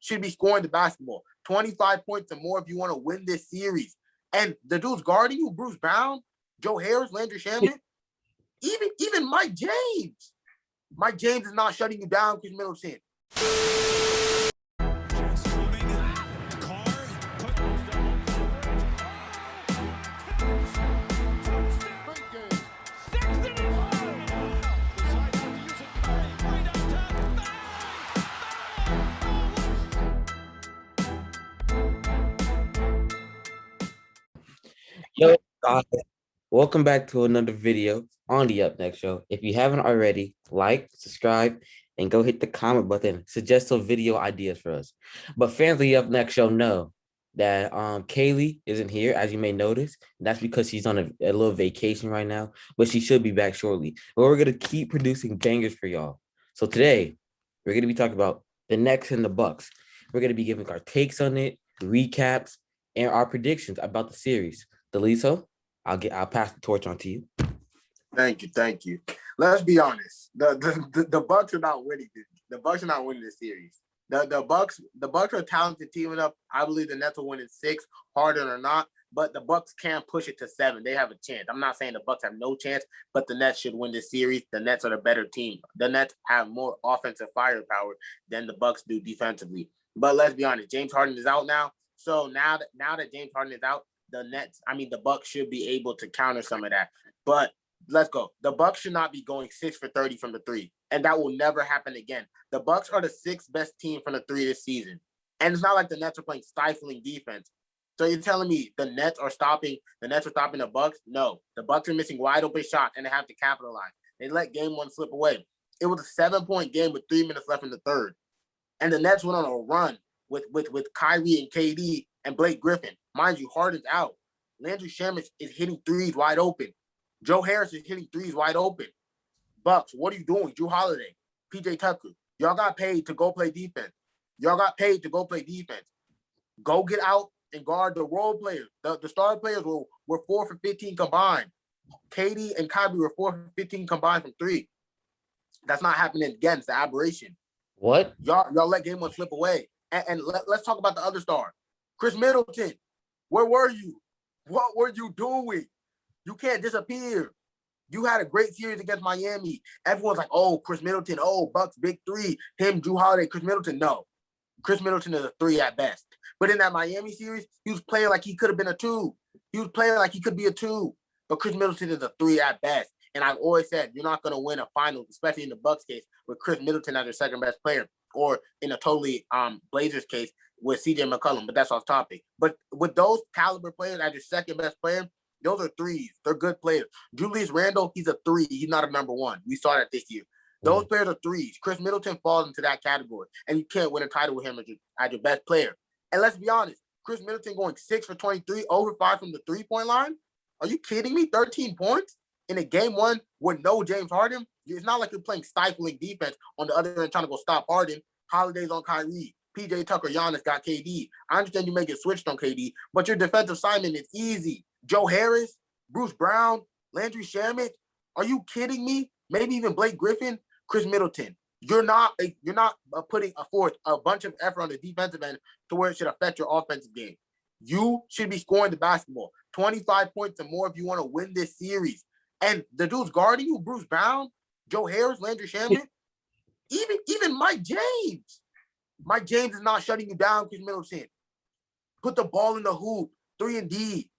should be scoring the basketball. 25 points or more if you want to win this series. And the dudes guarding you, Bruce Brown, Joe Harris, Landry Shamet, even Mike James. Mike James is not shutting you down, Chris Middleton. Yo, guys, welcome back to another video on the Up Next Show. If you haven't already, like, subscribe, and go hit the comment button. Suggest some video ideas for us. But fans of the Up Next Show know that Kaylee isn't here, as you may notice. That's because she's on a little vacation right now, but she should be back shortly. But we're gonna keep producing bangers for y'all. So today, we're gonna be talking about the Nets and the Bucks. We're gonna be giving our takes on it, recaps, and our predictions about the series. Deliso, I'll pass the torch on to you. Thank you. Let's be honest. The Bucks are not winning. The Bucks are not winning this series. The Bucks are a talented team enough. I believe the Nets will win in 6, Harden or not. But the Bucks can push it to 7. They have a chance. I'm not saying the Bucks have no chance, but the Nets should win this series. The Nets are the better team. The Nets have more offensive firepower than the Bucks do defensively. But let's be honest. James Harden is out now. So now that James Harden is out, the Bucks should be able to counter some of that. But let's go. The Bucks should not be going 6 for 30 from the 3, and that will never happen again. The Bucks are the 6th best team from the 3 this season, and it's not like the Nets are playing stifling defense. So you're telling me the Nets are stopping the Bucks? No, the Bucks are missing wide open shots, and they have to capitalize. They let game 1 slip away. It was a 7-point game with 3 minutes left in the third, and the Nets went on a run with Kyrie and KD and Blake Griffin. Mind you, Harden's out. Landry Shamet is hitting threes wide open. Joe Harris is hitting threes wide open. Bucks, what are you doing? Drew Holiday, PJ Tucker. Y'all got paid to go play defense. Go get out and guard the role players. The star players were 4 for 15 combined. KD and Kyrie were 4 for 15 combined from 3. That's not happening again. It's an aberration. What? Y'all let game 1 slip away. And let's talk about the other star. Chris Middleton, where were you? What were you doing? You can't disappear. You had a great series against Miami. Everyone's like, oh, Chris Middleton, oh, Bucks, big 3, him, Drew Holiday, Chris Middleton. No. Chris Middleton is a 3 at best. But in that Miami series, he was playing like he could have been a 2. He was playing like he could be a 2. But Chris Middleton is a 3 at best. And I've always said, you're not going to win a finals, especially in the Bucks case, with Chris Middleton as your second best player, or in a totally Blazers case with CJ McCollum, but that's off topic. But with those caliber players as your second best player, those are 3s. They're good players. Julius Randle, he's a 3. He's not a number 1. We saw that this year. Those players are 3s. Chris Middleton falls into that category, and you can't win a title with him as your best player. And let's be honest, Chris Middleton going 6 for 23, over 5 from the 3-point line? Are you kidding me? 13 points in a game 1 with no James Harden? It's not like you're playing stifling defense on the other end trying to go stop Harden. Holiday's on Kyrie. PJ Tucker, Giannis got KD. I understand you may get switched on KD, but your defensive assignment is easy. Joe Harris, Bruce Brown, Landry Shamet. Are you kidding me? Maybe even Blake Griffin, Chris Middleton. You're not putting forth a bunch of effort on the defensive end to where it should affect your offensive game. You should be scoring the basketball. 25 points or more if you want to win this series. And the dudes guarding you, Bruce Brown, Joe Harris, Landry Shamet, even Mike James. Mike James is not shutting you down, Chris Middleton. Put the ball in the hoop, 3 and D.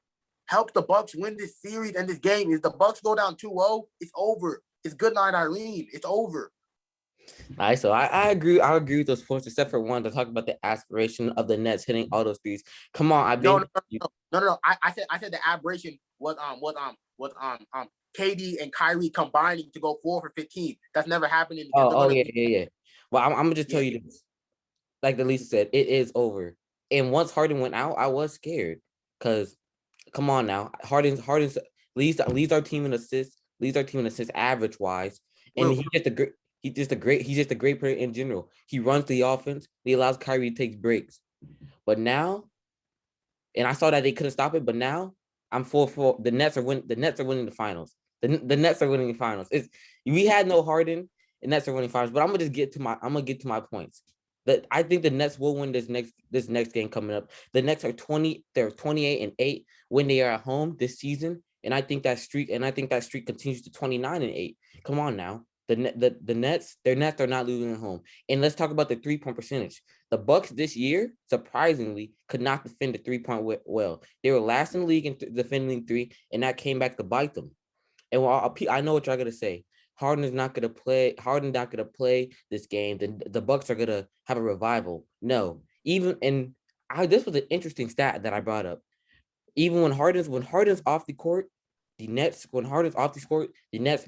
Help the Bucks win this series and this game. If the Bucks go down 2-0, it's over. It's good night, Irene. It's over. All right, so I agree. I agree with those points, except for one to talk about the aspiration of the Nets hitting all those threes. Come on, No. I said the aberration was KD and Kyrie combining to go 4 for 15. That's never happened in. Yeah. Well, I'm gonna just tell you this. Like Delisa said, it is over. And once Harden went out, I was scared because, come on now, Harden's leads our team in assists, average wise, and he's just a great player in general. He runs the offense. He allows Kyrie to take breaks. But now, and I saw that they couldn't stop it. But now, I'm full for the Nets are winning the finals. The Nets are winning the finals. We had no Harden, and Nets are winning finals. But I'm gonna get to my points. That I think the Nets will win this next game coming up. The Nets are 28-8 when they are at home this season. And I think that streak continues to 29-8. Come on now. The Nets, their Nets are not losing at home. And let's talk about the 3-point percentage. The Bucks this year, surprisingly, could not defend the 3-point well. They were last in the league in defending three, and that came back to bite them. And while I know what y'all gonna say, Harden's not gonna play. Harden's not gonna play this game. Then the Bucks are gonna have a revival. No, this was an interesting stat that I brought up. Even when Harden's off the court, the Nets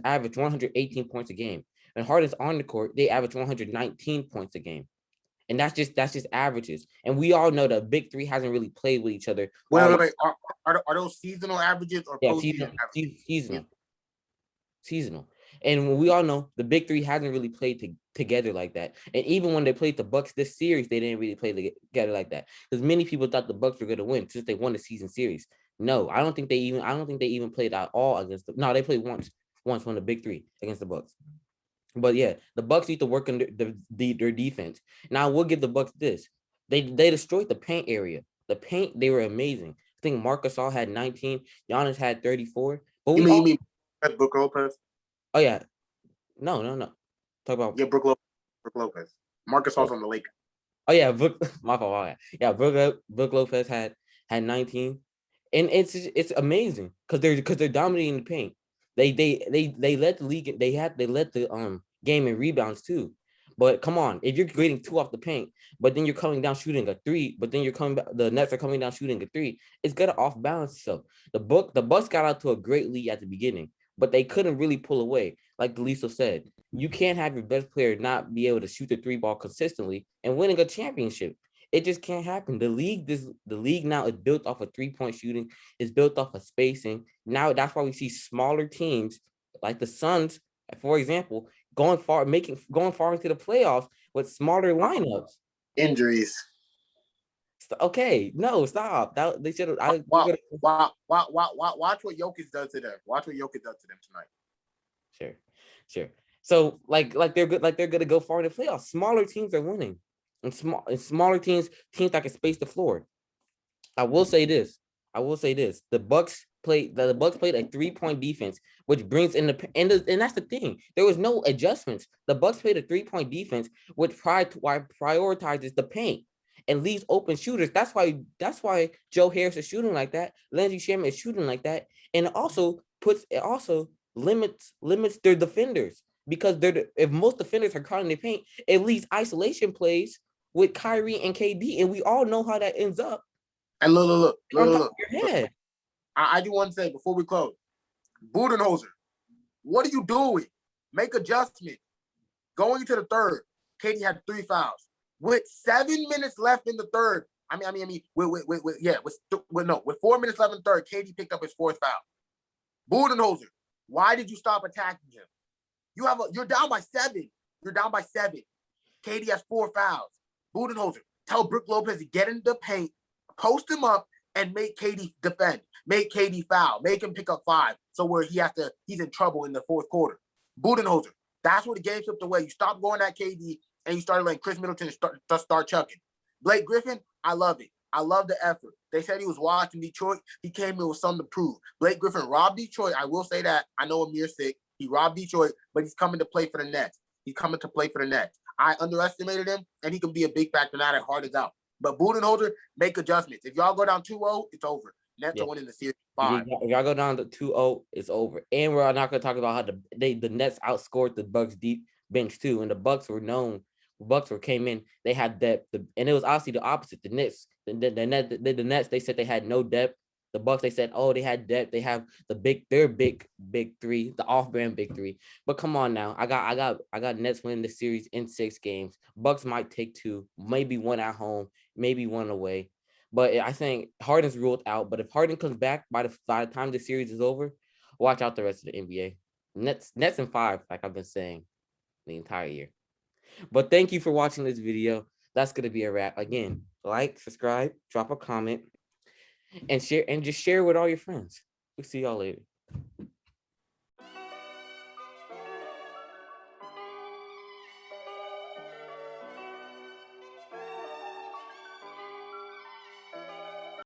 average 118 points a game. When Harden's on the court, they average 119 points a game. And that's just averages. And we all know the big three hasn't really played with each other. Wait. Are those seasonal averages or postseason averages? Seasonal. And we all know the big three hasn't really played together like that. And even when they played the Bucks this series, they didn't really play together like that. Because many people thought the Bucks were going to win since they won the season series. No, I don't think they even played at all against them. No, they played once on the big three against the Bucks. But yeah, the Bucks need to work on their defense. Now we'll give the Bucks this. They destroyed the paint area. The paint, they were amazing. I think Marc Gasol had 19, Giannis had 34. But you mean Brook Lopez? Oh yeah. No. Talk about Brook Lopez. Marc Gasol's on the Lakers. Oh yeah, my fault. Yeah, Brook Lopez had 19. And it's amazing because they're dominating the paint. They led the league. They led the game in rebounds too. But come on, if you're grading 2 off the paint, but then you're coming down shooting a 3, but then the Nets are coming down shooting a 3, it's gonna off balance itself. The Bucks got out to a great lead at the beginning, but they couldn't really pull away. Like Deliso said, you can't have your best player not be able to shoot the 3 ball consistently and winning a championship. It just can't happen. The league now is built off of 3-point shooting. It's built off of spacing. Now that's why we see smaller teams like the Suns, for example, going far into the playoffs with smaller lineups. Injuries. Okay, no, stop. They should have. Watch what Jokic does to them. Watch what Jokic does to them tonight. Sure. So like they're good. Like they're gonna go far in the playoffs. Smaller teams are winning, and smaller teams that can space the floor. I will say this. The Bucks played a 3-point defense, which brings in and that's the thing. There was no adjustments. The Bucks played a 3-point defense, which prioritizes the paint and leaves open shooters. That's why Joe Harris is shooting like that. Landry Shamet is shooting like that, and it also limits their defenders because if most defenders are caught in the paint, it leaves isolation plays with Kyrie and KD, and we all know how that ends up. And look. Your head. I do want to say before we close, Budenholzer, what are you doing? Make adjustment. Going into the third, KD had 3 fouls with 7 minutes left in the third. With 4 minutes left in the third, KD picked up his 4th foul. Budenholzer, why did you stop attacking him? You're down by 7. KD has 4 fouls. Budenholzer, tell Brook Lopez to get in the paint, post him up, and make KD defend. Make KD foul. Make him pick up 5. So where he's in trouble in the 4th quarter. Budenholzer, that's where the game slipped away. You stopped going at KD and you started letting Chris Middleton start chucking. Blake Griffin, I love it. I love the effort. They said he was watching Detroit. He came in with something to prove. Blake Griffin robbed Detroit. I will say that. I know Amir's sick. He robbed Detroit, but he's coming to play for the Nets. I underestimated him, and he can be a big factor now that Harden's out. But Budenholzer, make adjustments. If y'all go down 2-0, it's over. Nets are winning the series 5. If y'all go down to 2-0, it's over. And we're not going to talk about how the Nets outscored the Bucks deep bench too. And the Bucks came in, they had depth, and it was obviously the opposite. The Nets, the Nets, they said they had no depth. The Bucks, they said, oh, they had depth. They have their big 3, the off-brand big 3. But come on now, I got Nets winning the series in 6 games. Bucks might take 2, maybe 1 at home, maybe 1 away. But I think Harden's ruled out. But if Harden comes back by the time the series is over, watch out the rest of the NBA. Nets in 5, like I've been saying the entire year. But thank you for watching this video. That's gonna be a wrap. Again, like, subscribe, drop a comment, and share with all your friends. We'll see y'all later.